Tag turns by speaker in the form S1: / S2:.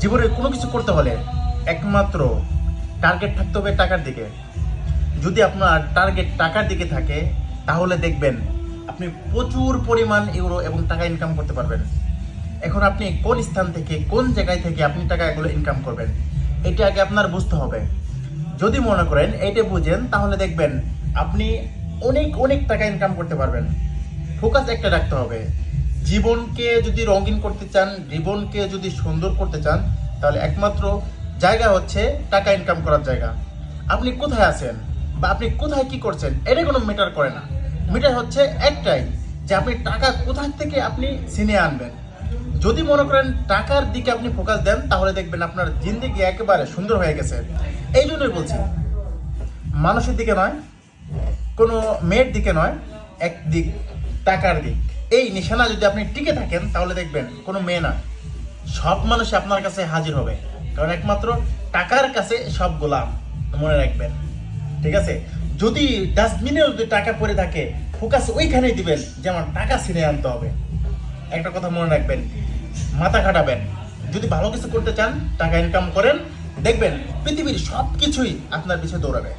S1: জীবনে কোনো কিছু করতে হলে একমাত্র টার্গেট থাকতে হবে টাকার দিকে। যদি আপনার টার্গেট টাকার দিকে থাকে তাহলে দেখবেন আপনি প্রচুর পরিমাণ ইউরো এবং টাকা ইনকাম করতে পারবেন। এখন আপনি কোন স্থান থেকে কোন জায়গায় থেকে আপনি টাকাগুলো ইনকাম করবেন এটা আগে আপনার বুঝতে হবে। যদি মনে করেন এইটা বুঝেন তাহলে দেখবেন আপনি অনেক অনেক টাকা ইনকাম করতে পারবেন। ফোকাস একটা রাখতে হবে। জীবনকে যদি রঙিন করতে চান, জীবনকে যদি সুন্দর করতে চান, তাহলে একমাত্র জায়গা হচ্ছে টাকা ইনকাম করার জায়গা। আপনি কোথায় আছেন বা আপনি কোথায় কি করছেন এটা কোনো ম্যাটার করে না। ম্যাটার হচ্ছে একটাই, যে আপনি টাকা কোথা থেকে আপনি ছিনিয়ে আনবেন। যদি মনে করেন টাকার দিকে আপনি ফোকাস দেন তাহলে দেখবেন আপনার জিন্দেগি একেবারে সুন্দর হয়ে গেছে। এই জন্যই বলছি, মানুষের দিকে নয়, কোনো মেয়ের দিকে নয়, এক দিক টাকার দিক। এই নিশানা যদি আপনি টিকে থাকেন তাহলে দেখবেন কোনো মেয়ে না, সব মানুষ আপনার কাছে হাজির হবে। কারণ একমাত্র টাকার কাছে সব গোলাম, মনে রাখবেন। ঠিক আছে? যদি ডাস্টবিনেও যদি টাকা পড়ে থাকে ফোকাস ওইখানেই দিবেন যে আমার টাকা ছিনিয়ে আনতে হবে। একটা কথা মনে রাখবেন, মাথা খাটাবেন। যদি ভালো কিছু করতে চান টাকা ইনকাম করেন, দেখবেন পৃথিবীর সব কিছুই আপনার পিছনে দৌড়াবে।